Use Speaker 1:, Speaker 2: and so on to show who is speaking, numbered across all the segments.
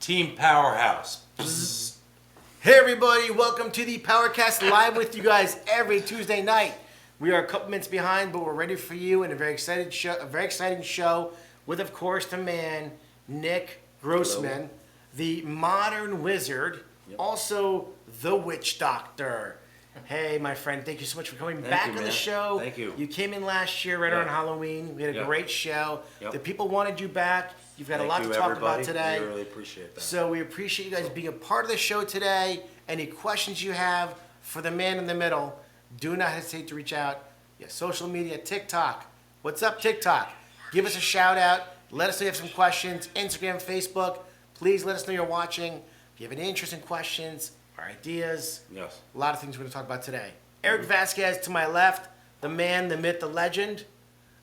Speaker 1: Team Powerhouse. Bzz.
Speaker 2: Hey everybody, welcome to the PowerCast live with you guys every Tuesday night. We are a couple minutes behind, but we're ready for you in a very exciting show with, of course, the man Nick Grossman,
Speaker 1: Hello.
Speaker 2: the modern wizard, also the witch doctor. Hey, my friend, thank you so much for coming back on the show.
Speaker 1: Thank you.
Speaker 2: You came in last year right around Halloween. We had a great show. The people wanted you back. You've got a lot to talk about today.
Speaker 1: We really appreciate that.
Speaker 2: So we appreciate you guys being a part of the show today. Any questions you have for the man in the middle, do not hesitate to reach out. Social media, TikTok. What's up, TikTok? Give us a shout out. Let us know you have some questions. Instagram, Facebook. Please let us know you're watching. If you have any interesting questions or ideas, a lot of things we're going to talk about today. Eric Vasquez to my left, the man, the myth, the legend,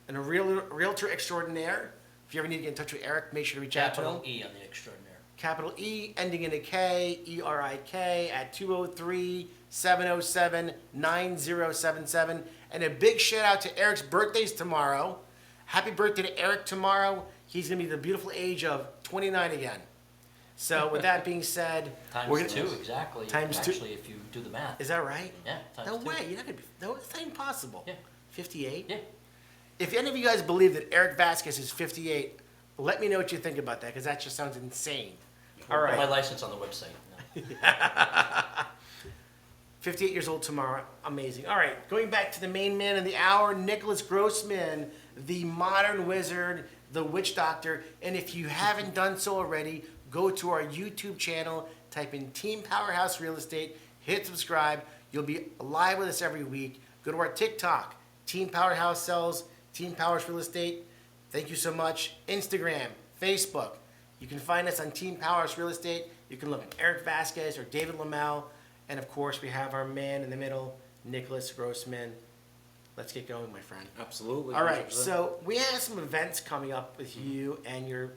Speaker 2: and a realtor extraordinaire. If you ever need to get in touch with Eric, make sure to reach out to him.
Speaker 3: Capital E on the extraordinaire.
Speaker 2: Capital E, ending in a K, E-R-I-K, at 203-707-9077. And a big shout out to Eric's birthday's tomorrow. Happy birthday to Eric tomorrow. He's going to be the beautiful age of 29 again. So with that being said,
Speaker 3: times two, exactly.
Speaker 2: Times two.
Speaker 3: Actually, if you do the math.
Speaker 2: Is that right?
Speaker 3: Yeah, times
Speaker 2: no
Speaker 3: two.
Speaker 2: No way. You're not going to be. No, it's not impossible.
Speaker 3: Yeah.
Speaker 2: 58?
Speaker 3: Yeah.
Speaker 2: If any of you guys believe that Eric Vasquez is 58, let me know what you think about that, because that just sounds insane. All right.
Speaker 3: My license on the website. No.
Speaker 2: 58 years old tomorrow. Amazing. All right. Going back to the main man of the hour, Nick Grossman, the modern wizard, the witch doctor. And if you haven't done so already, go to our YouTube channel, type in Team Powerhouse Real Estate, hit subscribe. You'll be live with us every week. Go to our TikTok, Team Powerhouse Sells, Team Powers Real Estate. Thank you so much. Instagram, Facebook. You can find us on Team Powers Real Estate. You can look at Eric Vasquez or David Lamel. And of course, we have our man in the middle, Nicholas Grossman. Let's get going, my friend.
Speaker 1: Absolutely.
Speaker 2: All right. 100%. So we have some events coming up with you and your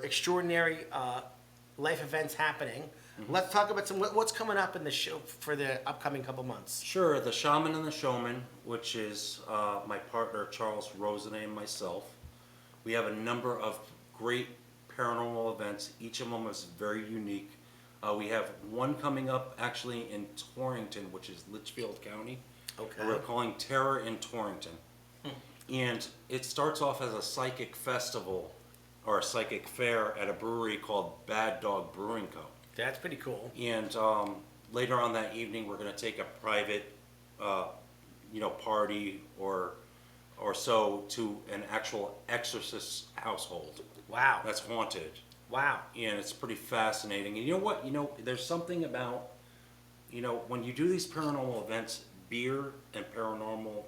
Speaker 2: extraordinary life events happening. Let's talk about what's coming up in the show for the upcoming couple months.
Speaker 1: Sure. The Shaman and the Showman, which is my partner Charles Rosenet and myself. We have a number of great paranormal events. Each of them is very unique. We have one coming up actually in Torrington, which is Litchfield County.
Speaker 2: Okay.
Speaker 1: We're calling Terror in Torrington. And it starts off as a psychic festival or a psychic fair at a brewery called Bad Dog Brewing Co.
Speaker 2: That's pretty cool.
Speaker 1: And later on that evening, we're going to take a private, party or so to an actual exorcist household.
Speaker 2: Wow.
Speaker 1: That's haunted.
Speaker 2: Wow.
Speaker 1: And it's pretty fascinating. And you know what? There's something about, when you do these paranormal events, beer and paranormal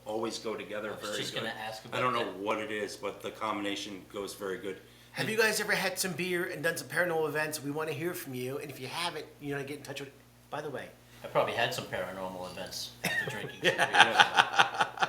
Speaker 1: always go together very good. I was just going to ask about that. I don't know what it is, but the combination goes very good.
Speaker 2: Have you guys ever had some beer and done some paranormal events? We want to hear from you. And if you haven't, get in touch with... By the way...
Speaker 3: I probably had some paranormal events after drinking. I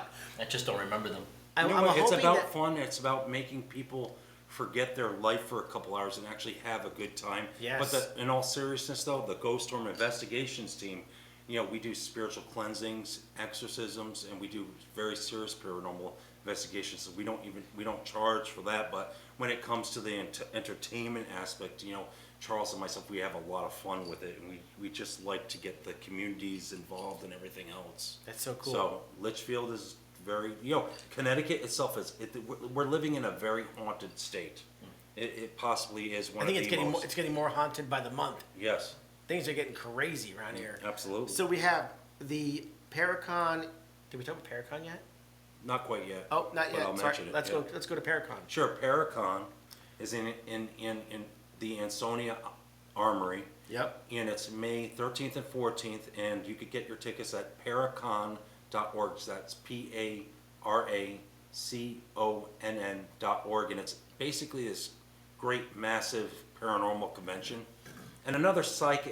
Speaker 3: just don't remember them.
Speaker 1: It's about fun. It's about making people forget their life for a couple hours and actually have a good time.
Speaker 2: Yes.
Speaker 1: But in all seriousness, though, the Ghost Storm Investigations team, we do spiritual cleansings, exorcisms, and we do very serious paranormal investigations. So we don't charge for that. But when it comes to the entertainment aspect, Charles and myself, we have a lot of fun with it, and we just like to get the communities involved and everything else.
Speaker 2: That's so cool.
Speaker 1: So Litchfield is very, Connecticut itself we're living in a very haunted state. It possibly is one of the most. I think
Speaker 2: it's getting more haunted by the month.
Speaker 1: Yes.
Speaker 2: Things are getting crazy around here.
Speaker 1: Absolutely.
Speaker 2: So we have the ParaConn. Did we talk about ParaConn yet?
Speaker 1: Not quite yet.
Speaker 2: Oh, not yet.
Speaker 1: I'll mention it.
Speaker 2: Let's go to ParaConn.
Speaker 1: Sure. ParaConn is in the Ansonia Armory.
Speaker 2: Yep.
Speaker 1: And it's May 13th and 14th, and you could get your tickets at ParaConn.org. So that's ParaConn.org, and it's basically this great, massive paranormal convention. And it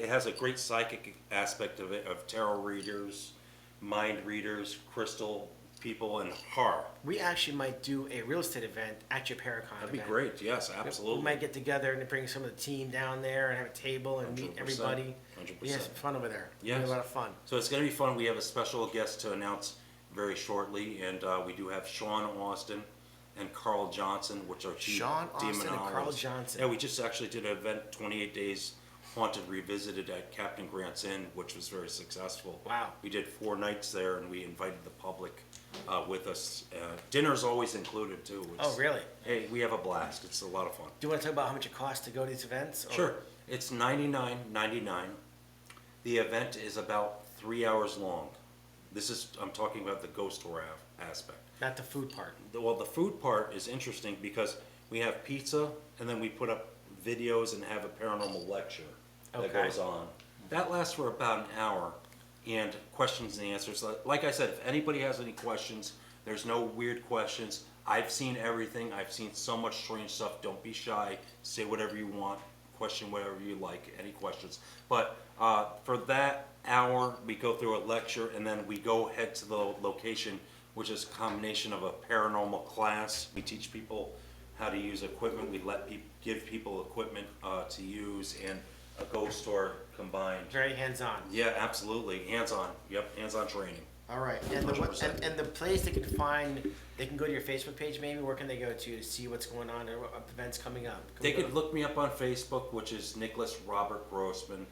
Speaker 1: has a great psychic aspect of it, of tarot readers, mind readers, crystal people, and horror.
Speaker 2: We actually might do a real estate event at your ParaConn
Speaker 1: That'd be great, yes, absolutely.
Speaker 2: We might get together and bring some of the team down there and have a table and
Speaker 1: 100%,
Speaker 2: meet everybody.
Speaker 1: 100%.
Speaker 2: We have some fun over there.
Speaker 1: Yes.
Speaker 2: It'll be a lot of fun.
Speaker 1: So it's going to be fun. We have a special guest to announce very shortly, and we do have Sean Austin and Carl Johnson, which are two
Speaker 2: Sean Austin and
Speaker 1: demonologists.
Speaker 2: Carl Johnson.
Speaker 1: Yeah, we just actually did an event, 28 Days Haunted Revisited at Captain Grant's Inn, which was very successful.
Speaker 2: Wow.
Speaker 1: We did 4 nights there, and we invited the public with us. Dinner's always included, too.
Speaker 2: Oh, really?
Speaker 1: Hey, we have a blast. It's a lot of fun.
Speaker 2: Do you want to talk about how much it costs to go to these events? Or-
Speaker 1: Sure. It's $99.99. The event is about 3 hours long. I'm talking about the ghost tour aspect.
Speaker 2: Not the food part.
Speaker 1: Well, the food part is interesting because we have pizza, and then we put up videos and have a paranormal lecture that
Speaker 2: Okay.
Speaker 1: goes on. That lasts for about an hour, and questions and answers. Like I said, if anybody has any questions, there's no weird questions. I've seen everything. I've seen so much strange stuff. Don't be shy. Say whatever you want. Question whatever you like. Any questions. But for that hour, we go through a lecture, and then we go head to the location, which is a combination of a paranormal class. We teach people how to use equipment. We give people equipment to use, and a ghost tour combined.
Speaker 2: Very hands-on.
Speaker 1: Yeah, absolutely. Hands-on. Yep, hands-on training.
Speaker 2: All right. And the,
Speaker 1: 100%.
Speaker 2: and the place they can find, they can go to your Facebook page maybe. Where can they go to see what's going on or what events coming up? Can
Speaker 1: They
Speaker 2: we go
Speaker 1: could look me up on Facebook, which is Nicholas Robert Grossman,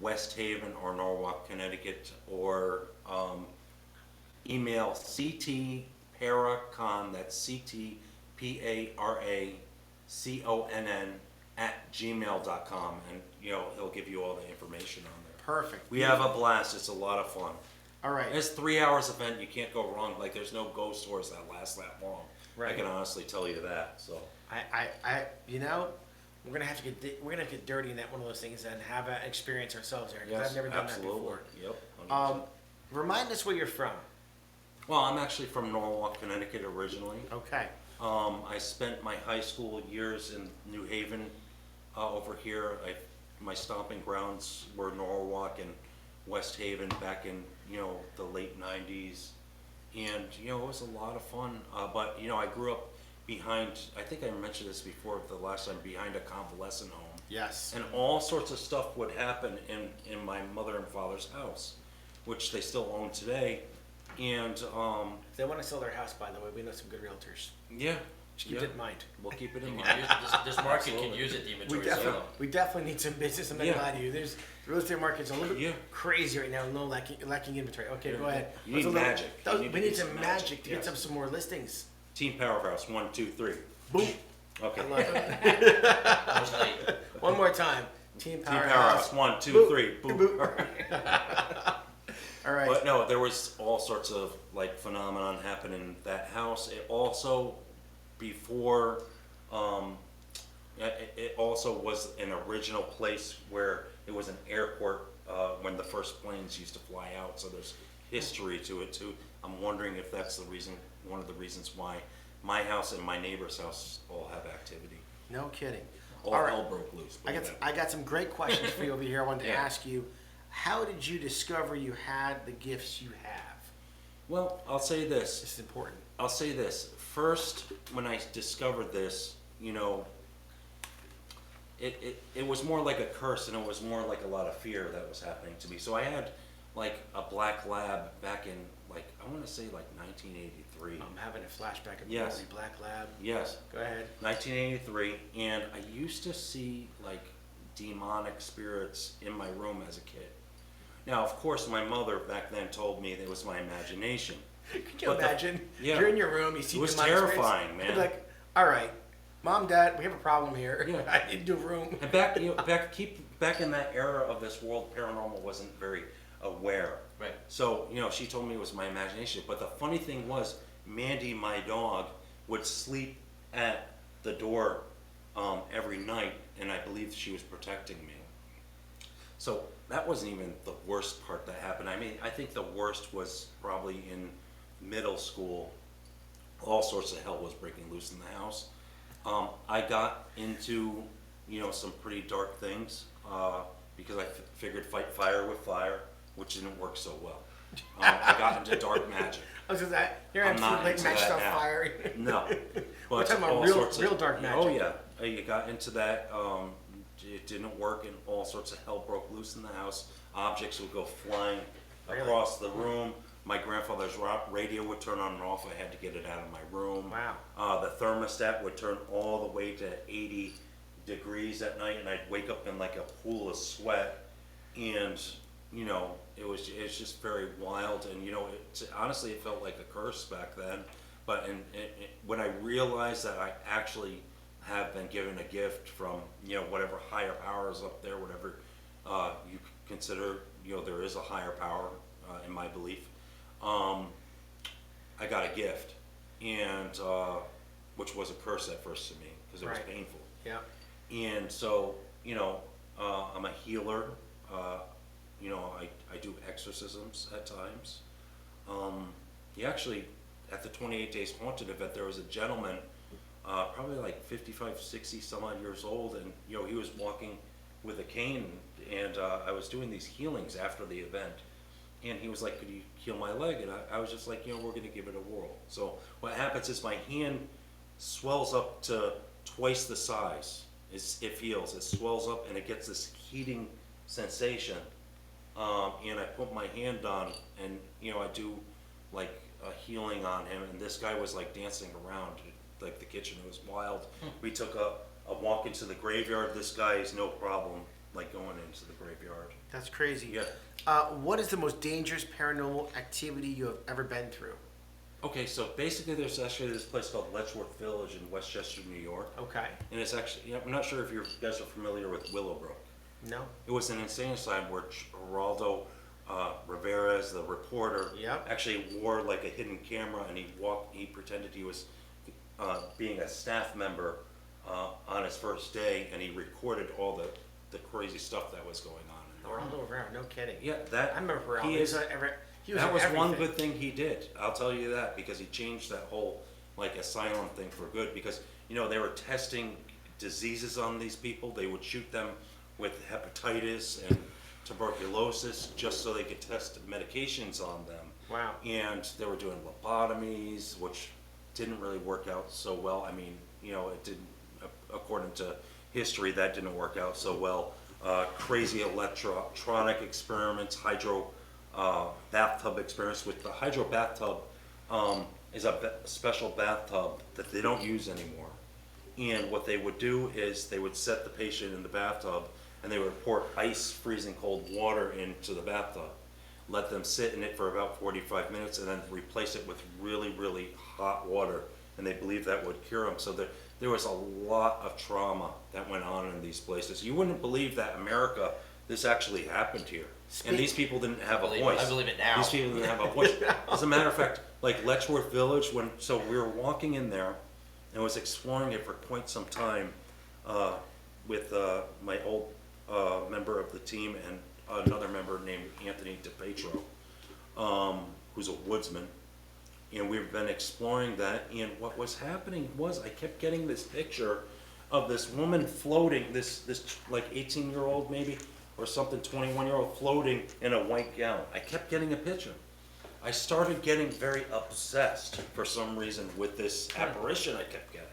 Speaker 1: West Haven or Norwalk, Connecticut, or email ParaConn, that's CTPARACONN @gmail.com, and he'll give you all the information on there.
Speaker 2: Perfect.
Speaker 1: We have a blast. It's a lot of fun.
Speaker 2: All right.
Speaker 1: It's 3 hours event. You can't go wrong. Like, there's no ghost tours that last that long. I
Speaker 2: Right.
Speaker 1: can honestly tell you that. So
Speaker 2: we're gonna have to get dirty in that one of those things and have an experience ourselves there because
Speaker 1: yes,
Speaker 2: I've never done
Speaker 1: absolutely.
Speaker 2: that before.
Speaker 1: Yep. 100%.
Speaker 2: Remind us where you're from.
Speaker 1: Well, I'm actually from Norwalk, Connecticut originally.
Speaker 2: Okay.
Speaker 1: I spent my high school years in New Haven over here. My stomping grounds were Norwalk and West Haven back in, the late 90s. And, it was a lot of fun. But, I grew up behind, I think I mentioned this before the last time, behind a convalescent home.
Speaker 2: Yes.
Speaker 1: And all sorts of stuff would happen in my mother and father's house, which they still own today. And,
Speaker 2: If they want to sell their house, by the way, we know some good realtors.
Speaker 1: yeah.
Speaker 2: Just keep it in mind.
Speaker 1: We'll keep it in
Speaker 3: You
Speaker 1: mind.
Speaker 3: can use- this market can
Speaker 1: Absolutely.
Speaker 3: use it, the
Speaker 2: We
Speaker 3: inventory
Speaker 2: definitely,
Speaker 3: sale.
Speaker 2: we definitely need some business. I'm not gonna
Speaker 1: Yeah.
Speaker 2: lie to you. The real estate market's a little bit
Speaker 1: Yeah.
Speaker 2: crazy right now, no lacking inventory. Okay, go ahead.
Speaker 1: You need
Speaker 2: Let's a little-
Speaker 1: magic. You
Speaker 2: those-
Speaker 1: need
Speaker 2: we
Speaker 1: to
Speaker 2: need
Speaker 1: do
Speaker 2: some
Speaker 1: some
Speaker 2: magic
Speaker 1: magic,
Speaker 2: to get
Speaker 1: yes.
Speaker 2: some more listings.
Speaker 1: Team Powerhouse, 1, 2, 3.
Speaker 2: Boom.
Speaker 1: Okay.
Speaker 2: I love it.
Speaker 3: I was late.
Speaker 2: One more time. Team
Speaker 1: Team
Speaker 2: Powerhouse.
Speaker 1: Powerhouse, 1, 2,
Speaker 2: Boop.
Speaker 1: 3. Boom.
Speaker 2: Boop. All right.
Speaker 1: But no, there was all sorts of phenomenon happening in that house. It also, before, it also was an original place where it was an airport when the first planes used to fly out. So there's history to it too. I'm wondering if that's one of the reasons why my house and my neighbor's house all have activity.
Speaker 2: No kidding.
Speaker 1: All
Speaker 2: All right.
Speaker 1: hell broke loose.
Speaker 2: I got some great questions for you over here. I wanted to
Speaker 1: Yeah.
Speaker 2: ask you, how did you discover you had the gifts you have?
Speaker 1: Well, I'll say this.
Speaker 2: This is important.
Speaker 1: I'll say this. First, when I discovered this, it was more like a curse, and it was more like a lot of fear that was happening to me. So I had a black lab back in I want to say 1983.
Speaker 2: I'm having a flashback of
Speaker 1: Yes.
Speaker 2: Molly Black Lab.
Speaker 1: Yes,
Speaker 2: Go ahead.
Speaker 1: 1983, and I used to see demonic spirits in my room as a kid. Now, of course, my mother back then told me it was my imagination.
Speaker 2: Could you
Speaker 1: But
Speaker 2: imagine?
Speaker 1: yeah.
Speaker 2: You're in your room, you see
Speaker 1: It was
Speaker 2: demonic spirits,
Speaker 1: terrifying,
Speaker 2: you'd
Speaker 1: man.
Speaker 2: be like, all right, Mom, Dad, we have a problem here.
Speaker 1: Yeah.
Speaker 2: I need to do a room.
Speaker 1: And back in that era of this world, paranormal wasn't very aware.
Speaker 3: Right.
Speaker 1: So, she told me it was my imagination. But the funny thing was, Mandy, my dog, would sleep at the door every night, and I believe she was protecting me. So that wasn't even the worst part that happened. I mean, I think the worst was probably in middle school. All sorts of hell was breaking loose in the house. I got into, some pretty dark things because I figured fight fire with fire, which didn't work so well. I got into dark magic.
Speaker 2: I was just that. Here
Speaker 1: I'm
Speaker 2: I'm
Speaker 1: not
Speaker 2: like
Speaker 1: into
Speaker 2: matched
Speaker 1: that
Speaker 2: on
Speaker 1: now.
Speaker 2: fire.
Speaker 1: No.
Speaker 2: We're
Speaker 1: But
Speaker 2: talking about
Speaker 1: all
Speaker 2: real-
Speaker 1: sorts of-
Speaker 2: real dark magic.
Speaker 1: Oh yeah, you got into that. It didn't work, and all sorts of hell broke loose in the house. Objects would go flying
Speaker 2: Really?
Speaker 1: across the room. My grandfather's radio would turn on and off. I had to get it out of my room.
Speaker 2: Wow.
Speaker 1: The thermostat would turn all the way to 80 degrees at night, and I'd wake up in like a pool of sweat. And you know, it's just very wild. And you know, honestly, it felt like a curse back then. But when I realized that I actually have been given a gift from, you know, whatever higher powers up there, whatever you consider, you know, there is a higher power in my belief. I got a gift, and which was a curse at first to me because it was painful.
Speaker 2: Yeah.
Speaker 1: And so, you know, I'm a healer. You know, I do exorcisms at times. He actually, at the 28 Days Haunted event, there was a gentleman, probably like 55, 60 some odd years old, and you know, he was walking with a cane, and I was doing these healings after the event. And he was like, could you heal my leg? And I was just like, you know, we're going to give it a whirl. So what happens is my hand swells up to twice the size. It feels, it swells up, and it gets this heating sensation. And I put my hand on, and, you know, I do like a healing on him. And this guy was like dancing around like the kitchen. It was wild. We took a walk into the graveyard. This guy is no problem like going into the graveyard.
Speaker 2: That's crazy.
Speaker 1: Yeah.
Speaker 2: What is the most dangerous paranormal activity you have ever been through?
Speaker 1: Okay, so basically there's actually this place called Letchworth Village in Westchester, New York.
Speaker 2: Okay.
Speaker 1: And it's actually, I'm not sure if you guys are familiar with Willowbrook.
Speaker 2: No.
Speaker 1: It was an insane asylum where Geraldo Rivera's, the reporter,
Speaker 2: Yep.
Speaker 1: actually wore like a hidden camera, and he pretended he was being a staff member on his first day, and he recorded all the crazy stuff that was going on in there.
Speaker 2: Geraldo Rivera, no kidding.
Speaker 1: Yeah, that
Speaker 2: I remember Geraldo.
Speaker 1: he is. That was one
Speaker 2: everything.
Speaker 1: good thing he did. I'll tell you that, because he changed that whole like asylum thing for good. Because you know, they were testing diseases on these people. They would shoot them with hepatitis and tuberculosis just so they could test medications on them.
Speaker 2: Wow.
Speaker 1: And they were doing lobotomies, which didn't really work out so well. I mean, you know, it didn't, according to history, that didn't work out so well. Crazy electronic experiments, hydro bathtub experiments. With the hydro bathtub is a special bathtub that they don't use anymore. And what they would do is they would set the patient in the bathtub, and they would pour ice, freezing cold water into the bathtub, let them sit in it for about 45 minutes, and then replace it with really, really hot water, and they believed that would cure them. So there was a lot of trauma that went on in these places. You wouldn't believe that America, this actually happened here. And these people didn't have a voice.
Speaker 3: I believe it now.
Speaker 1: These people didn't have a voice. As a matter of fact, like Letchworth Village, so we were walking in there and was exploring it for quite some time with my old member of the team and another member named Anthony DePetro, who's a woodsman. And we've been exploring that, and what was happening was I kept getting this picture of this woman floating, this like 18-year-old maybe, or something, 21-year-old floating in a white gown. I kept getting a picture. I started getting very obsessed for some reason with this apparition I kept getting.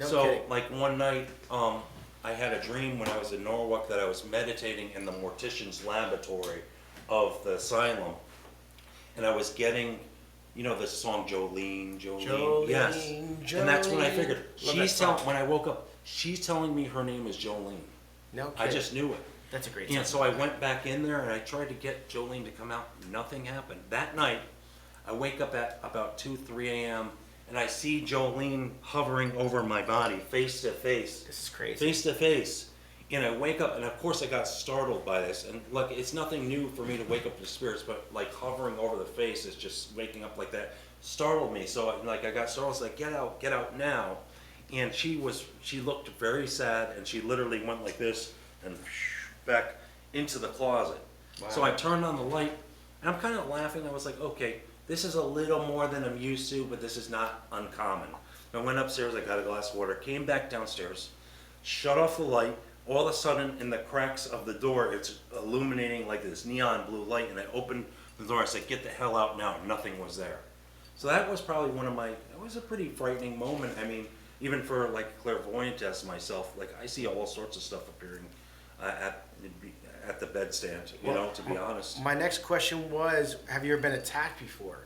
Speaker 2: No
Speaker 1: So
Speaker 2: kidding.
Speaker 1: like one night, I had a dream when I was in Norwalk that I was meditating in the mortician's laboratory of the asylum, and I was getting, you know, the song Jolene, yes.
Speaker 2: Jolene.
Speaker 1: And that's when I figured,
Speaker 2: Love that
Speaker 1: when I woke up, she's telling me her name is Jolene.
Speaker 2: No kidding.
Speaker 1: I just knew it.
Speaker 2: That's a great
Speaker 1: And
Speaker 2: song.
Speaker 1: so I went back in there and I tried to get Jolene to come out. Nothing happened. That night, I wake up at about 2, 3 a.m. and I see Jolene hovering over my body, face to face.
Speaker 2: This is crazy.
Speaker 1: Face to face. And I wake up, and of course I got startled by this. And look, it's nothing new for me to wake up to spirits, but like hovering over the face is just waking up like that. Startled me. So I got startled. I was like, get out now. And she looked very sad, and she literally went like this and back into the closet.
Speaker 2: Wow.
Speaker 1: So I turned on the light, and I'm kind of laughing. I was like, okay, this is a little more than I'm used to, but this is not uncommon. I went upstairs, I got a glass of water, came back downstairs, shut off the light. All of a sudden, in the cracks of the door, it's illuminating like this neon blue light, and I opened the door. I said, get the hell out now. Nothing was there. So that was probably it was a pretty frightening moment. I mean, even for like a clairvoyant as myself, like I see all sorts of stuff appearing at the bedstand, to be honest.
Speaker 2: My next question was, have you ever been attacked before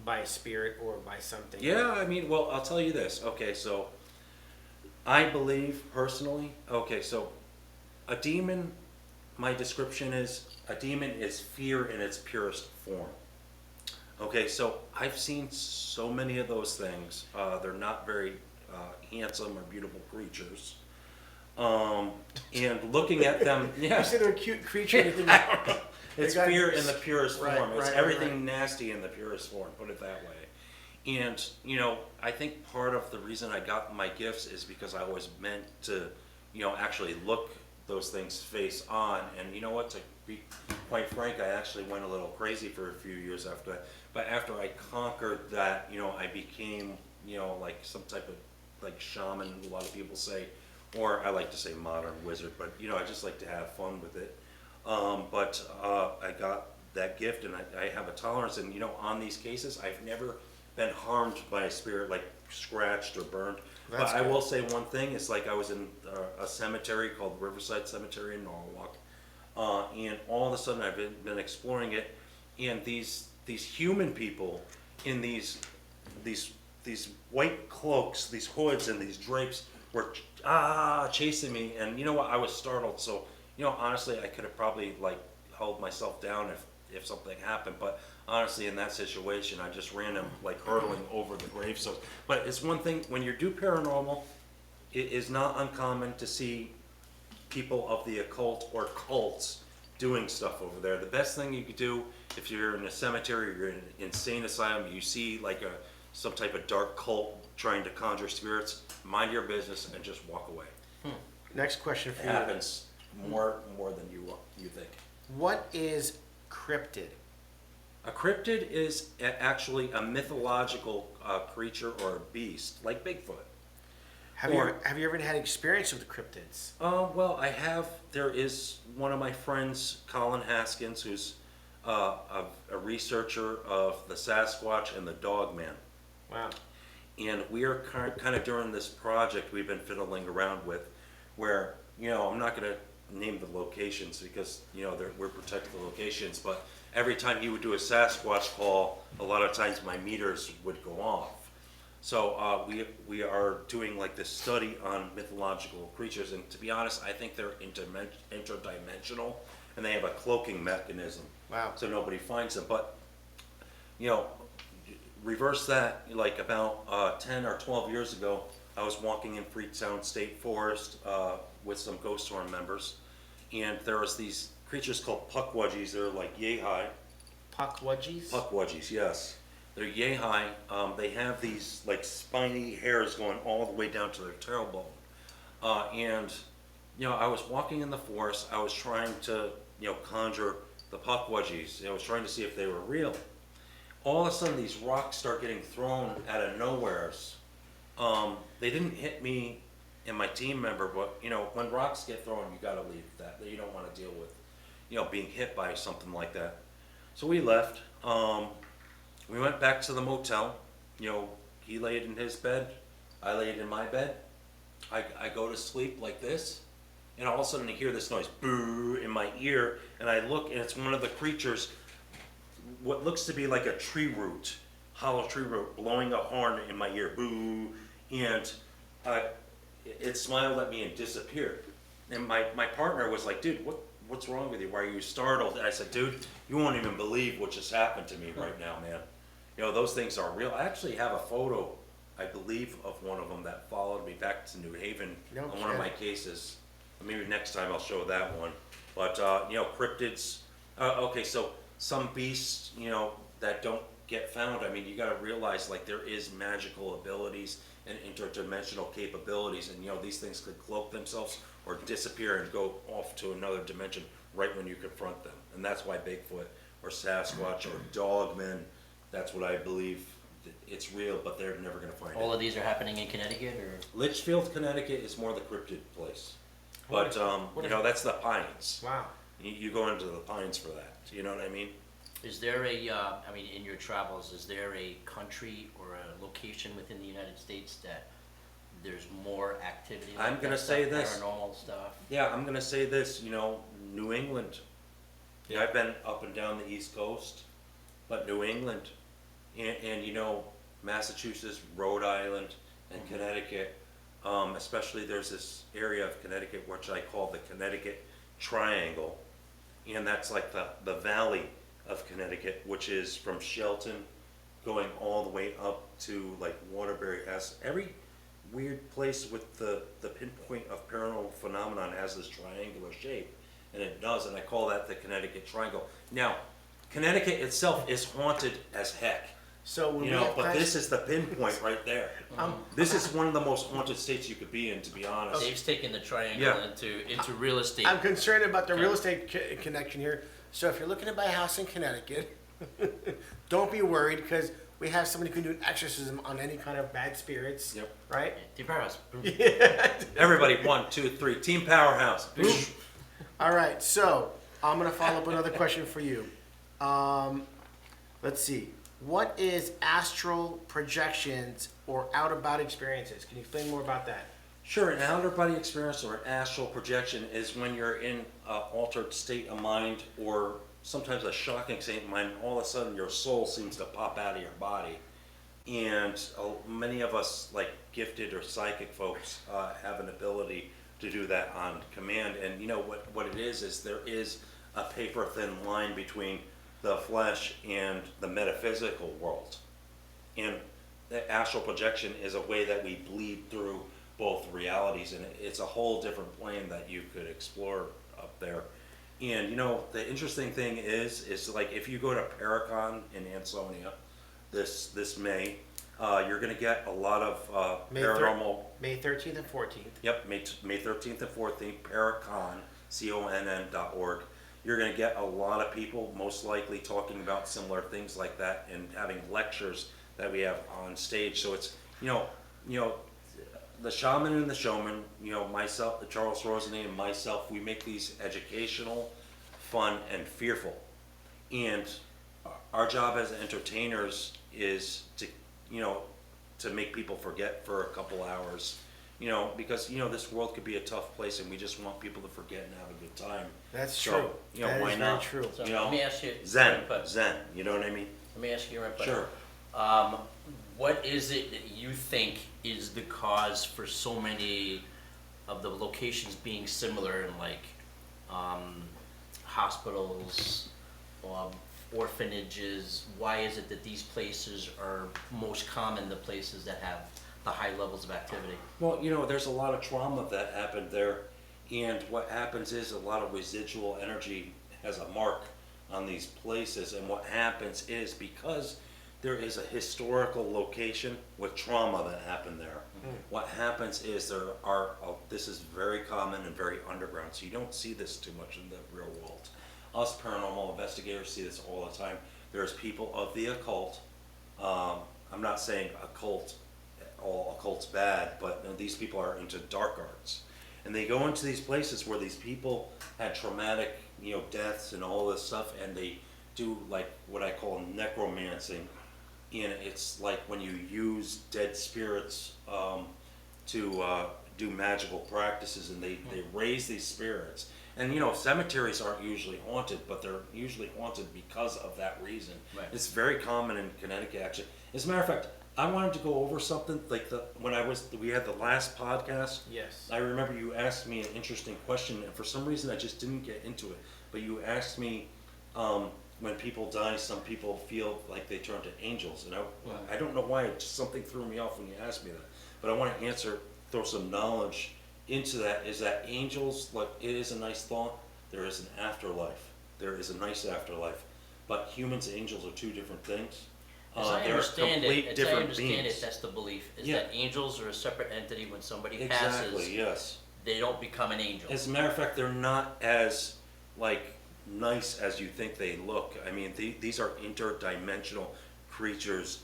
Speaker 2: by a spirit or by something?
Speaker 1: Yeah, I mean, well, I'll tell you this. Okay, so I believe personally, okay, so a demon, my description is, a demon is fear in its purest form. Okay, so I've seen so many of those things. They're not very handsome or beautiful creatures. And looking at them, yeah.
Speaker 2: You said they're a cute creature.
Speaker 1: It's fear in the purest
Speaker 2: Right,
Speaker 1: form. It's
Speaker 2: right,
Speaker 1: everything
Speaker 2: right.
Speaker 1: nasty in the purest form, put it that way. And, I think part of the reason I got my gifts is because I was meant to, actually look those things face on. And you know what, to be quite frank, I actually went a little crazy for a few years after that. But after I conquered that, I became, like some type of like shaman, a lot of people say, or I like to say modern wizard, but I just like to have fun with it. But I got that gift, and I have a tolerance. And on these cases, I've never been harmed by a spirit, like scratched or burned.
Speaker 2: That's
Speaker 1: but I
Speaker 2: good.
Speaker 1: will say one thing: it's like I was in a cemetery called Riverside Cemetery in Norwalk, and all of a sudden I've been exploring it, and these human people in these white cloaks, these hoods, and these drapes were chasing me. And you know what? I was startled. So honestly, I could have probably like held myself down if something happened. But honestly, in that situation, I just ran him like hurtling over the gravestones. But it's one thing when you do paranormal, it is not uncommon to see people of the occult or cults doing stuff over there. The best thing you could do if you're in a cemetery or you're in an insane asylum, you see like some type of dark cult trying to conjure spirits, mind your business and just walk away.
Speaker 2: Next question for
Speaker 1: It
Speaker 2: you.
Speaker 1: happens more than you think.
Speaker 2: What is cryptid?
Speaker 1: A cryptid is actually a mythological creature or a beast, like Bigfoot.
Speaker 2: Have you ever had experience with cryptids?
Speaker 1: Well, I have. There is one of my friends, Colin Haskins, who's a researcher of the Sasquatch and the Dogman.
Speaker 2: Wow.
Speaker 1: And we are kind of during this project we've been fiddling around with, where I'm not going to name the locations because we're protecting the locations, but every time he would do a Sasquatch call, a lot of times my meters would go off. So we are doing like this study on mythological creatures, and to be honest, I think they're interdimensional, and they have a cloaking mechanism.
Speaker 2: Wow.
Speaker 1: So nobody finds them. But reverse that, like about 10 or 12 years ago, I was walking in Freetown State Forest with some Ghost Storm members, and there was these creatures called puckwudgies. They're like yay high.
Speaker 2: Puckwudgies?
Speaker 1: Puckwudgies, yes. They're yay high. They have these like spiny hairs going all the way down to their tailbone. And I was walking in the forest. I was trying to conjure the puckwudgies. I was trying to see if they were real. All of a sudden, these rocks start getting thrown out of nowheres. They didn't hit me and my team member, but when rocks get thrown, you got to leave that. You don't want to deal with being hit by something like that. So we left. We went back to the motel. He laid in his bed. I laid in my bed. I go to sleep like this, and all of a sudden I hear this noise, boo, in my ear, and I look, and it's one of the creatures, what looks to be like a tree root, hollow tree root, blowing a horn in my ear, boo, and it smiled at me and disappeared. And my partner was like, dude, what's wrong with you? Why are you startled? And I said, dude, you won't even believe what just happened to me right now, man. Those things are real. I actually have a photo, I believe, of one of them that followed me back to New Haven on one of my cases. Maybe next time I'll show that one. But, cryptids. Okay, so some beasts, that don't get found. I mean, you got to realize, like, there is magical abilities and interdimensional capabilities. And, these things could cloak themselves or disappear and go off to another dimension right when you confront them. And that's why Bigfoot or Sasquatch or Dogman, that's what I believe. It's real, but they're never going to find it.
Speaker 3: All of these are happening in Connecticut, or?
Speaker 1: Litchfield, Connecticut is more the cryptid place. But, that's the Pines.
Speaker 2: Wow.
Speaker 1: You go into the Pines for that. You know what I mean?
Speaker 3: Is there in your travels, is there a country or a location within the United States that there's more activity.
Speaker 1: I'm
Speaker 3: like
Speaker 1: gonna
Speaker 3: that
Speaker 1: say
Speaker 3: stuff,
Speaker 1: this.
Speaker 3: Paranormal stuff.
Speaker 1: Yeah, I'm gonna say this, New England. Yeah, I've been up and down the East Coast, but New England, and Massachusetts, Rhode Island, and Connecticut, especially there's this area of Connecticut which I call the Connecticut Triangle, and that's like the valley of Connecticut, which is from Shelton going all the way up to like Waterbury. Has every weird place with the pinpoint of paranormal phenomenon has this triangular shape, and it does, and I call that the Connecticut Triangle. Now, Connecticut itself is haunted as heck,
Speaker 2: So when we have
Speaker 1: but
Speaker 2: class-
Speaker 1: this is the pinpoint right there. This is one of the most haunted states you could be in, to be honest.
Speaker 3: Dave's taking the triangle
Speaker 1: Yeah.
Speaker 3: into real estate.
Speaker 2: I'm concerned about the real estate connection here. So if you're looking to buy a house in Connecticut, don't be worried because we have somebody who can do an exorcism on any kind of bad spirits.
Speaker 1: Yep.
Speaker 2: Right?
Speaker 3: Deep Powerhouse.
Speaker 1: Everybody, 1, 2, 3, Team Powerhouse.
Speaker 2: All right. So I'm gonna follow up another question for you. Let's see. What is astral projections or out of body experiences? Can you explain more about that?
Speaker 1: Sure, an outer body experience or an astral projection is when you're in an altered state of mind or sometimes a shocking state of mind, and all of a sudden your soul seems to pop out of your body. And many of us, like gifted or psychic folks, have an ability to do that on command. And what it is there is a paper thin line between the flesh and the metaphysical world. And the astral projection is a way that we bleed through both realities, and it's a whole different plane that you could explore up there. And the interesting thing is like if you go to ParaConn in Ansonia this May, you're going to get a lot of paranormal.
Speaker 2: May 13th and 14th.
Speaker 1: Yep, May 13th and 14th, ParaConn, CONN.org. You're going to get a lot of people, most likely talking about similar things like that, and having lectures that we have on stage. So it's the shaman and the showman, myself, Charles Rosany, and myself, we make these educational, fun, and fearful. And our job as entertainers is to make people forget for a couple hours, because this world could be a tough place, and we just want people to forget and have a good time.
Speaker 2: That's
Speaker 1: So,
Speaker 2: true. That
Speaker 1: why
Speaker 2: is
Speaker 1: not?
Speaker 2: very true.
Speaker 3: So let me ask you your
Speaker 1: Zen,
Speaker 3: input.
Speaker 1: you know what I mean?
Speaker 3: Let me ask you your input.
Speaker 1: Sure.
Speaker 3: What is it that you think is the cause for so many of the locations being similar in like hospitals, orphanages? Why is it that these places are most common, the places that have the high levels of activity?
Speaker 1: Well, there's a lot of trauma that happened there, and what happens is a lot of residual energy has a mark on these places, and what happens is because there is a historical location with trauma that happened there. What happens is this is very common and very underground, so you don't see this too much in the real world. Us paranormal investigators see this all the time. There's people of the occult. I'm not saying all occult's bad, but these people are into dark arts. And they go into these places where these people had traumatic, deaths and all this stuff, and they do like what I call necromancy. And it's like when you use dead spirits to do magical practices, and they raise these spirits. And cemeteries aren't usually haunted, but they're usually haunted because of that reason.
Speaker 3: Right.
Speaker 1: It's very common in Connecticut, actually. As a matter of fact, I wanted to go over something like we had the last podcast.
Speaker 2: Yes.
Speaker 1: I remember you asked me an interesting question, and for some reason I just didn't get into it. But you asked me, when people die, some people feel like they turn to angels, and I don't know why, something threw me off when you asked me that. But I want to throw some knowledge into that. Is that angels, like, it is a nice thought. There is an afterlife. There is a nice afterlife. But humans and angels are two different things.
Speaker 3: As I
Speaker 1: They're
Speaker 3: understand
Speaker 1: complete
Speaker 3: it,
Speaker 1: different beings.
Speaker 3: that's the belief, is
Speaker 1: Yeah.
Speaker 3: that angels are a separate entity. When somebody
Speaker 1: Exactly,
Speaker 3: passes,
Speaker 1: yes.
Speaker 3: they don't become an angel.
Speaker 1: As a matter of fact, they're not as nice as you think they look. I mean, these are interdimensional creatures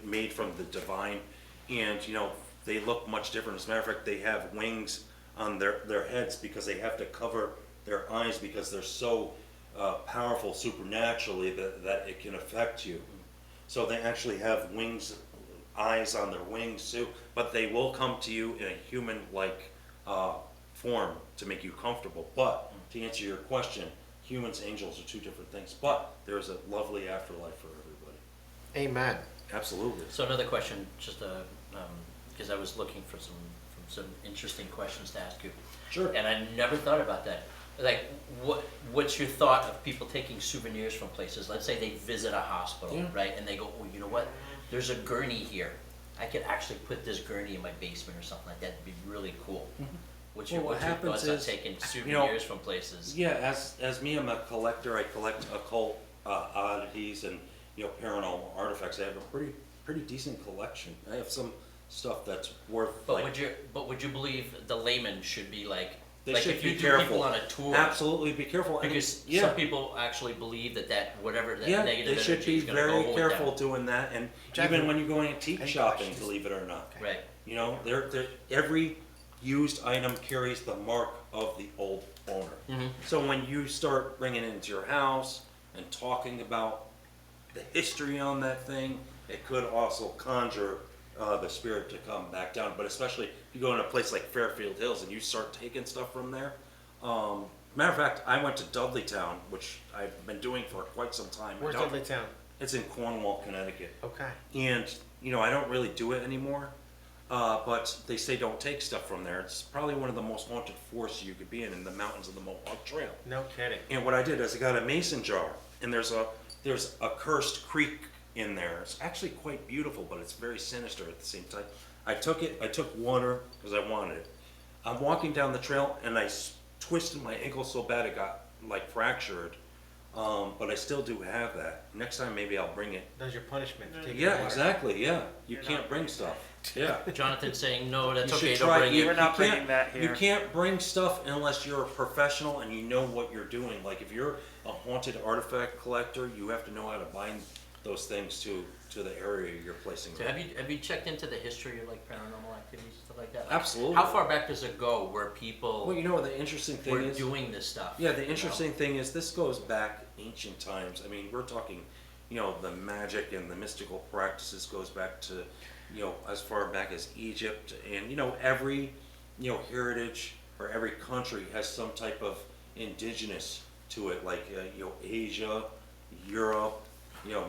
Speaker 1: made from the divine, and they look much different. As a matter of fact, they have wings on their heads because they have to cover their eyes because they're so powerful supernaturally that it can affect you. So they actually have wings eyes on their wings too, but they will come to you in a human-like form to make you comfortable. But to answer your question, humans, angels are two different things, but there's a lovely afterlife for everybody.
Speaker 2: Amen.
Speaker 1: Absolutely.
Speaker 3: So another question, just because I was looking for some interesting questions to ask you.
Speaker 1: Sure.
Speaker 3: And I never thought about that. Like, what's your thought of people taking souvenirs from places? Let's say they visit a hospital,
Speaker 1: Yeah.
Speaker 3: right? And they go, oh, you know what? There's a gurney here. I could actually put this gurney in my basement or something like that. It'd be really cool. What's your,
Speaker 1: Well, what
Speaker 3: what's your
Speaker 1: happens
Speaker 3: thoughts on
Speaker 1: is,
Speaker 3: taking
Speaker 1: you know,
Speaker 3: souvenirs from places?
Speaker 1: Yeah, as me, I'm a collector. I collect occult oddities and paranormal artifacts. I have a pretty decent collection. I have some stuff that's worth.
Speaker 3: But would you believe the layman should be like?
Speaker 1: They
Speaker 3: like
Speaker 1: should
Speaker 3: if
Speaker 1: be
Speaker 3: you do
Speaker 1: careful.
Speaker 3: people on a tour,
Speaker 1: Absolutely, be careful. And
Speaker 3: because
Speaker 1: yeah,
Speaker 3: some people actually believe that whatever that
Speaker 1: yeah,
Speaker 3: negative
Speaker 1: they should
Speaker 3: energy
Speaker 1: be
Speaker 3: is going to go
Speaker 1: very
Speaker 3: with
Speaker 1: careful
Speaker 3: them.
Speaker 1: doing that. And
Speaker 2: Jackie,
Speaker 1: even when you go antique
Speaker 2: any
Speaker 1: shopping,
Speaker 2: questions?
Speaker 1: believe it or not,
Speaker 3: Right.
Speaker 1: they're every used item carries the mark of the old owner.
Speaker 3: Mm-hmm.
Speaker 1: So when you start bringing it into your house and talking about the history on that thing, it could also conjure the spirit to come back down. But especially if you go in a place like Fairfield Hills and you start taking stuff from there. Matter of fact, I went to Dudleytown, which I've been doing for quite some time.
Speaker 2: Where's Dudleytown?
Speaker 1: It's in Cornwall, Connecticut.
Speaker 2: Okay.
Speaker 1: And, I don't really do it anymore. But they say don't take stuff from there. It's probably one of the most haunted forests you could be in the mountains of the Mohawk Trail.
Speaker 2: No kidding.
Speaker 1: And what I did is I got a mason jar, and there's a cursed creek in there. It's actually quite beautiful, but it's very sinister at the same time. I took water because I wanted it. I'm walking down the trail, and I twisted my ankle so bad it got like fractured. But I still do have that. Next time maybe I'll bring it.
Speaker 2: That's your punishment. For taking
Speaker 1: Yeah,
Speaker 2: water.
Speaker 1: exactly. Yeah, you
Speaker 4: You're
Speaker 1: can't
Speaker 4: not
Speaker 1: bring
Speaker 4: bringing
Speaker 1: stuff. Yeah.
Speaker 3: Jonathan saying no, that's
Speaker 1: You
Speaker 3: okay.
Speaker 1: should
Speaker 3: Don't
Speaker 1: try.
Speaker 3: bring it.
Speaker 4: We're not
Speaker 1: can't-
Speaker 4: bringing that here.
Speaker 1: You can't bring stuff unless you're a professional and you know what you're doing. Like if you're a haunted artifact collector, you have to know how to bind those things to the area you're placing
Speaker 3: So
Speaker 1: them.
Speaker 3: have you checked into the history of like paranormal activities and stuff like that? Like,
Speaker 1: Absolutely.
Speaker 3: How far back does it go where people
Speaker 1: Well, the interesting thing
Speaker 3: were
Speaker 1: is,
Speaker 3: doing this stuff?
Speaker 1: yeah, the
Speaker 3: you know?
Speaker 1: interesting thing is this goes back ancient times. I mean, we're talking, the magic and the mystical practices goes back to, as far back as Egypt, and every, heritage or every country has some type of indigenous to it, like Asia, Europe,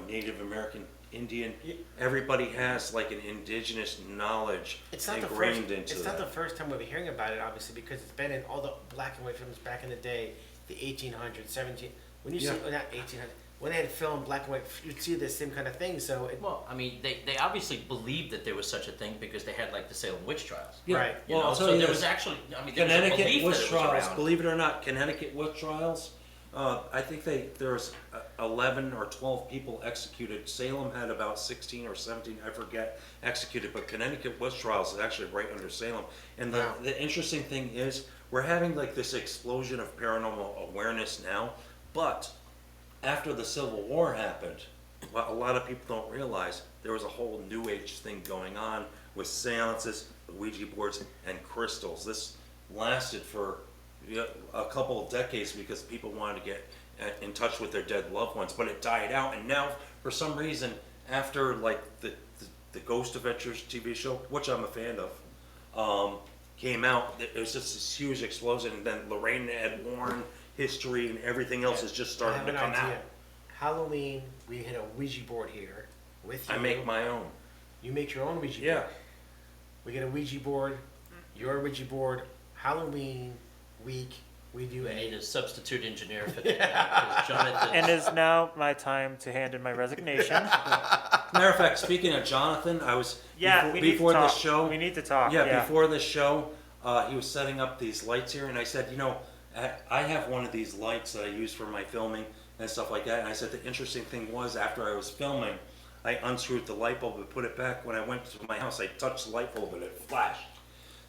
Speaker 1: Native American, Indian. Everybody has like an indigenous knowledge
Speaker 2: It's not
Speaker 1: ingrained
Speaker 2: the first.
Speaker 1: into
Speaker 2: It's
Speaker 1: that.
Speaker 2: not the first time we'll be hearing about it, obviously, because it's been in all the black and white films back in the day, the 1800s, 17. When you see,
Speaker 1: Yeah.
Speaker 2: well, not 1800, when they had film black and white, you'd see the same kind of thing. So,
Speaker 3: Well, I mean, they obviously believed that there was such a thing because they had like the Salem witch trials.
Speaker 1: Yeah.
Speaker 2: Right.
Speaker 3: You
Speaker 1: Well,
Speaker 3: know?
Speaker 1: I'll tell
Speaker 3: So
Speaker 1: you
Speaker 3: there
Speaker 1: this.
Speaker 3: was actually, I mean, there was a
Speaker 1: Connecticut
Speaker 3: belief
Speaker 1: witch
Speaker 3: that it was
Speaker 1: trials,
Speaker 3: around.
Speaker 1: believe it or not, Connecticut witch trials. I think there was 11 or 12 people executed. Salem had about 16 or 17, I forget, executed. But Connecticut witch trials is actually right under Salem. And
Speaker 2: Wow.
Speaker 1: the interesting thing is, we're having like this explosion of paranormal awareness now. But after the Civil War happened, what a lot of people don't realize, there was a whole New Age thing going on with seances, Ouija boards, and crystals. This lasted for a couple of decades because people wanted to get in touch with their dead loved ones, but it died out. And now, for some reason, after like the Ghost Adventures TV show, which I'm a fan of, came out, it was just this huge explosion. And then Lorraine Ed Warren history and everything else is just
Speaker 2: I
Speaker 1: starting
Speaker 2: have
Speaker 1: to
Speaker 2: an
Speaker 1: come
Speaker 2: idea.
Speaker 1: out.
Speaker 2: Halloween, we hit a Ouija board here with you.
Speaker 1: I make my own.
Speaker 2: You make your own Ouija
Speaker 1: Yeah.
Speaker 2: board. We get a Ouija board, your Ouija board, Halloween week. We do
Speaker 3: We need
Speaker 2: a.
Speaker 3: a substitute engineer for that. 'Cause Jonathan,
Speaker 4: And it is now my time to hand in my resignation.
Speaker 1: Matter of fact, speaking of Jonathan, I was
Speaker 4: Yeah,
Speaker 1: before the show.
Speaker 4: We need to talk.
Speaker 1: Yeah, before the show, he was setting up these lights here, and I said, I have one of these lights that I use for my filming and stuff like that. And I said the interesting thing was, after I was filming, I unscrewed the light bulb and put it back. When I went to my house, I touched the light bulb and it flashed.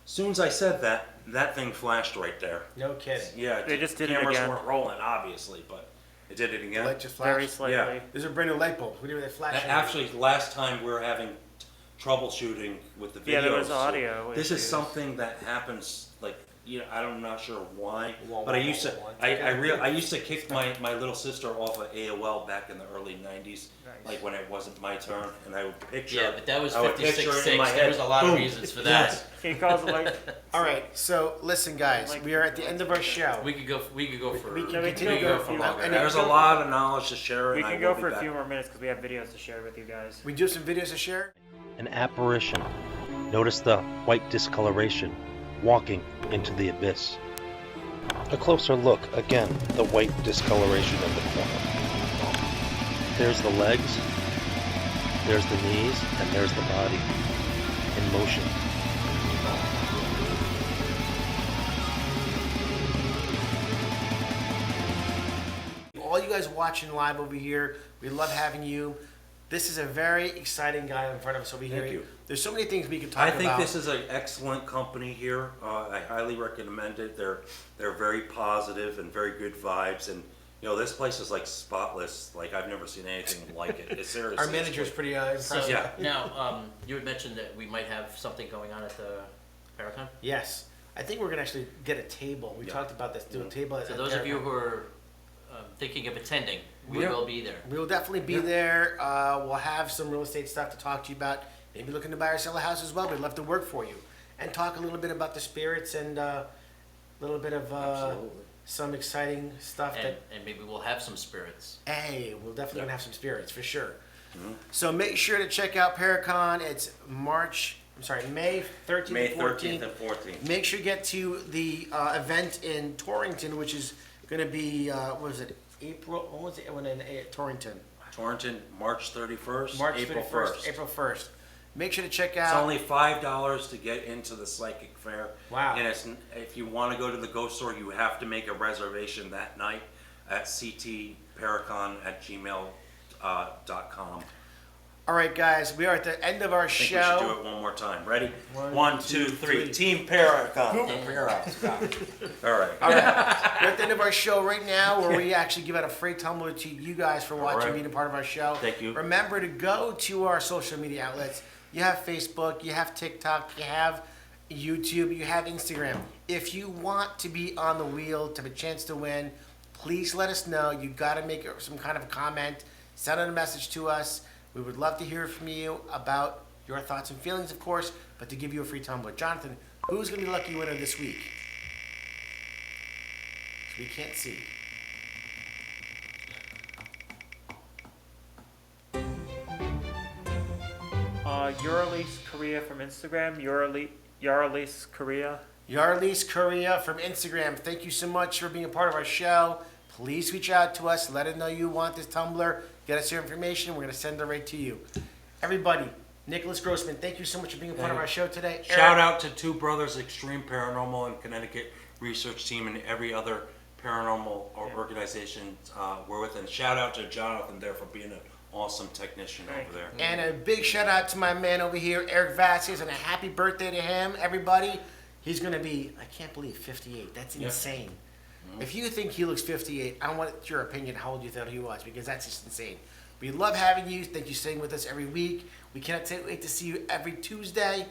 Speaker 1: As soon as I said that, that thing flashed right there.
Speaker 2: No kidding.
Speaker 1: Yeah,
Speaker 4: They just did it
Speaker 1: cameras
Speaker 4: again.
Speaker 1: weren't rolling, obviously, but it did it again.
Speaker 2: Light just
Speaker 4: Very
Speaker 2: flash.
Speaker 4: slightly.
Speaker 1: Yeah.
Speaker 2: These are brand new light bulbs. We do that flash.
Speaker 1: Actually, last time we were having troubleshooting with the videos.
Speaker 4: Yeah, there was
Speaker 1: so
Speaker 4: audio
Speaker 1: this is
Speaker 4: issues.
Speaker 1: something that happens like I'm not sure why,
Speaker 2: Wah,
Speaker 1: but I
Speaker 2: wah,
Speaker 1: used to,
Speaker 2: wah, wah.
Speaker 1: I used to kick my little sister off of AOL back in the early '90s,
Speaker 4: Nice.
Speaker 1: like when it wasn't my turn, and I would picture.
Speaker 3: Yeah, but that was
Speaker 1: I would picture it in my
Speaker 3: 56.6.
Speaker 1: head.
Speaker 3: There was a lot of
Speaker 1: Boom.
Speaker 3: reasons for that.
Speaker 4: He calls it like.
Speaker 2: All right, so listen, guys, we are at the end of our show.
Speaker 3: We could go for.
Speaker 2: We can
Speaker 4: No, we
Speaker 2: continue
Speaker 4: can
Speaker 2: to
Speaker 4: go
Speaker 2: go
Speaker 4: for
Speaker 2: longer.
Speaker 4: and
Speaker 1: There's a lot of knowledge to share,
Speaker 4: We
Speaker 1: and I
Speaker 4: can
Speaker 1: will
Speaker 4: go
Speaker 1: be
Speaker 4: for a
Speaker 1: back.
Speaker 4: few more minutes because we have videos to share with you guys.
Speaker 2: We do some videos to share.
Speaker 5: An apparition. Notice the white discoloration walking into the abyss. A closer look, again, the white discoloration in the corner. There's the legs, there's the knees, and there's the body in motion.
Speaker 2: All you guys watching live over here, we love having you. This is a very exciting guy in front of us over here.
Speaker 1: you.
Speaker 2: There's so many things we could talk
Speaker 1: I
Speaker 2: about.
Speaker 1: think this is an excellent company here. I highly recommend it. They're very positive and very good vibes, and this place is like spotless. Like I've never seen anything like it. It's seriously.
Speaker 2: Our manager's pretty impressive.
Speaker 1: Yeah.
Speaker 3: Now, you had mentioned that we might have something going on at the ParaConn.
Speaker 2: Yes. I think we're going to actually get a table. We
Speaker 1: Yeah.
Speaker 2: talked about this. Do a table at
Speaker 3: So those of you
Speaker 2: ParaConn.
Speaker 3: who are thinking of attending, we
Speaker 1: Yeah.
Speaker 3: will be there.
Speaker 2: We will definitely be there. We'll have some real estate stuff to talk to you about. Maybe looking to buy or sell a house as well. We'd love to work for you and talk a little bit about the spirits and a little bit of
Speaker 1: Absolutely.
Speaker 2: some exciting stuff
Speaker 3: And,
Speaker 2: that.
Speaker 3: and maybe we'll have some spirits.
Speaker 2: Hey, we'll definitely
Speaker 1: Yeah.
Speaker 2: gonna have some spirits for sure. So make sure to check out ParaConn. It's May 13th
Speaker 1: May
Speaker 2: and
Speaker 1: 13th
Speaker 2: 14th.
Speaker 1: and 14th.
Speaker 2: Make sure you get to the event in Torrington, which is going to be, what was it, April? What was it when in Torrington?
Speaker 1: Torrington, March 31st,
Speaker 2: March
Speaker 1: April
Speaker 2: 31st,
Speaker 1: 1st.
Speaker 2: April 1st. Make sure to check
Speaker 1: It's
Speaker 2: out.
Speaker 1: only $5 to get into the psychic fair.
Speaker 2: Wow.
Speaker 1: And if you want to go to the ghost store, you have to make a reservation that night at ctparacon@gmail.com.
Speaker 2: All right, guys, we are at the end of our
Speaker 1: I think we should do
Speaker 2: show.
Speaker 1: it one more time. Ready?
Speaker 2: One,
Speaker 1: One,
Speaker 2: two,
Speaker 1: two, three.
Speaker 2: three.
Speaker 1: Team Paracon. All right.
Speaker 2: All right, we're at the end of our show right now, where we actually give out a free tumbler to you guys for watching,
Speaker 1: right.
Speaker 2: being a part of our show.
Speaker 1: Thank you.
Speaker 2: Remember to go to our social media outlets. You have Facebook, you have TikTok, you have YouTube, you have Instagram. If you want to be on the wheel to have a chance to win, please let us know. You got to make some kind of comment, send out a message to us. We would love to hear from you about your thoughts and feelings, of course, but to give you a free tumbler. Jonathan, who's going to be the lucky winner this week? 'Cause we can't see.
Speaker 4: Eurelise Korea from Instagram. Eurelise Korea.
Speaker 2: Yarlise Korea from Instagram. Thank you so much for being a part of our show. Please reach out to us. Let us know you want this tumbler. Get us your information. We're going to send it right to you. Everybody, Nicholas Grossman, thank you so much for being a part of our show today.
Speaker 1: Shout out to Two Brothers Extreme Paranormal and Connecticut Research Team and every other paranormal organization we're with. And shout out to Jonathan there for being an awesome technician over there.
Speaker 2: And a big shout out to my man over here, Eric Vasquez, and a happy birthday to him, everybody. He's going to be, I can't believe, 58. That's insane. If you think he looks 58, I want your opinion how old you thought he was, because that's just insane. We love having you. Thank you for staying with us every week. We cannot wait to see you every Tuesday.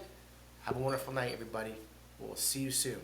Speaker 2: Have a wonderful night, everybody. We'll see you soon.